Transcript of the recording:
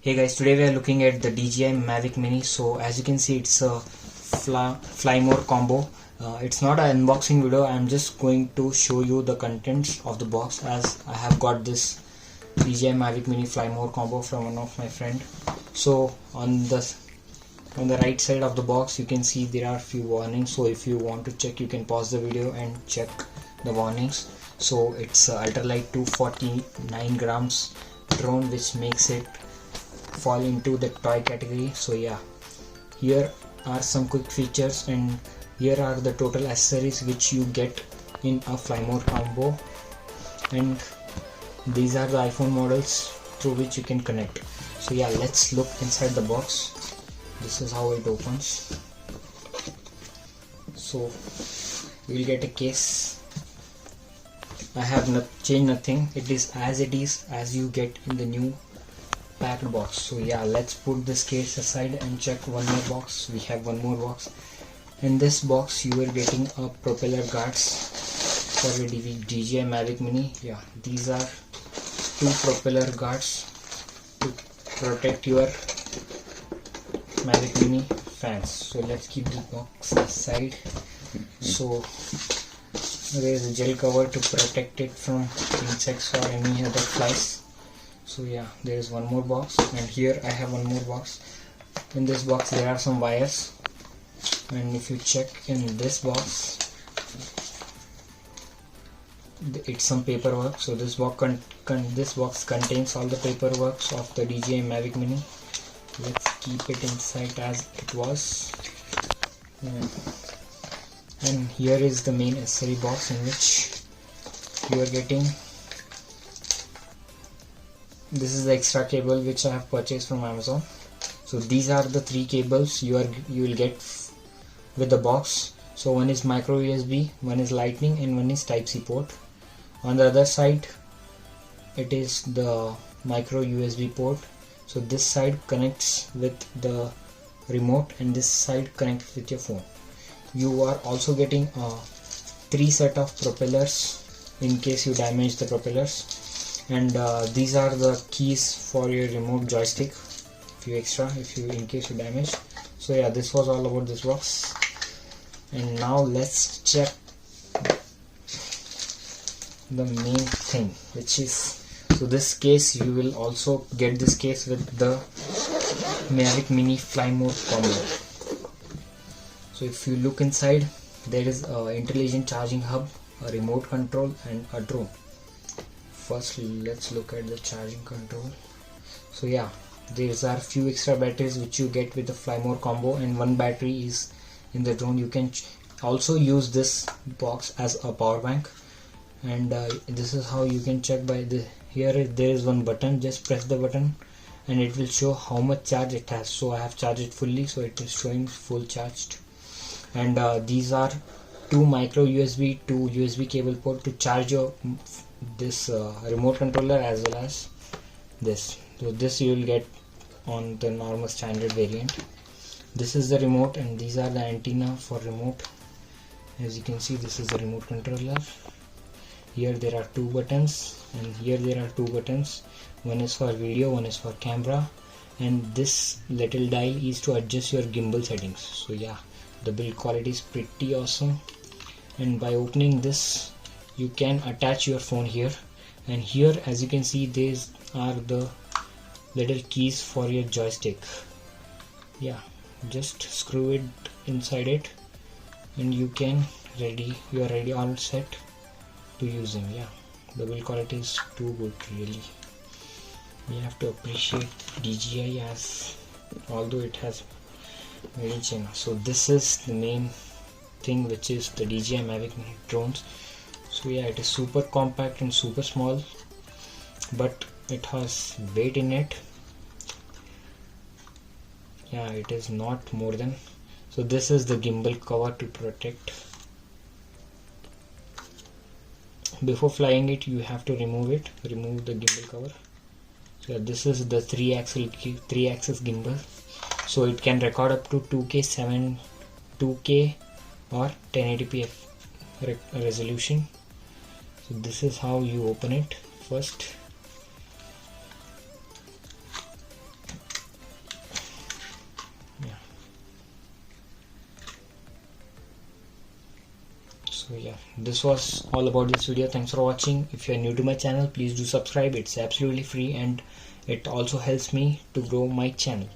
Hey guys, today we are looking at the DJI MAVIC MINI. So as you can see, it's a fly mode combo. It's not an unboxing video. I'm just going to show you the contents of the box, as I have got this DJI MAVIC MINI fly mode combo from one of my friend. So on the right side of the box, you can see there are few warnings. So if you want to check, you can pause the video and check the warnings. So it's ultralight 249 grams drone, which makes it fall into the toy category. So yeah, here are some quick features, and here are the total accessories which you get in a fly mode combo, and these are the iPhone models through which you can connect. So yeah, let's look inside the box. This is how it opens. So you will get a case. I have not changed nothing. It is as you get in the new packed box. So yeah, let's put this case aside and check one more box. We have one more box. In this box, you are getting a propeller guards for your DJI MAVIC MINI. Yeah, these are two propeller guards to protect your MAVIC MINI fans. So let's keep this box aside. So there is a gel cover to protect it from insects or any other flies. So yeah, there is one more box, and here I have one more box. In this box there are some wires, and if you check in this box, it's some paperwork. So this box contains all the paperwork of the DJI MAVIC MINI. Let's keep it inside as it was. And here is the main accessory box, in which you are getting. This is the extra cable which I have purchased from Amazon. So these are the three cables you will get with the box. So one is micro USB, one is lightning, and one is Type-C port. On the other side, it is the micro USB port. So this side connects with the remote, and this side connects with your phone. You are also getting 3 set of propellers in case you damage the propellers. And these are the keys for your remote joystick, in case you damage. So yeah, this was all about this box. And now let's check the main thing, which is, so this case, you will also get this case with the MAVIC MINI fly mode combo. So if you look inside, there is an intelligent charging hub, a remote control, and a drone. First, let's look at the charging control. So yeah, there are few extra batteries which you get with the fly mode combo, and one battery is in the drone. You can also use this box as a power bank, and this is how you can check by the there is one button. Just press the button and it will show how much charge it has. So I have charged it fully, so it is showing full charged. And these are two micro USB to USB cable port to charge your this remote controller, as well as this. So this you will get on the normal standard variant. This is the remote, and these are the antenna for remote. As you can see, this is the remote controller. Here there are two buttons, and here there are two buttons. One is for video, one is for camera, and this little dial is to adjust your gimbal settings. So yeah, the build quality is pretty awesome. And by opening this, you can attach your phone here, and here, as you can see, these are the little keys for your joystick. Yeah, just screw it inside it, and you are ready, all set to use them. Yeah, the build quality is too good, really. We have to appreciate DJI, as although it has made in China. So this is the main thing, which is the DJI MAVIC MINI drones. So yeah, it is super compact and super small, but it has weight in it. Yeah, it is not more than. So this is the gimbal cover to protect. Before flying it, you have to remove the gimbal cover. So this is the 3-axis gimbal. So it can record up to 2K or 1080p resolution. So this is how you open it. First, So yeah, this was all about this video. Thanks for watching. If you are new to my channel, please do subscribe. It's absolutely free and it also helps me to grow my channel.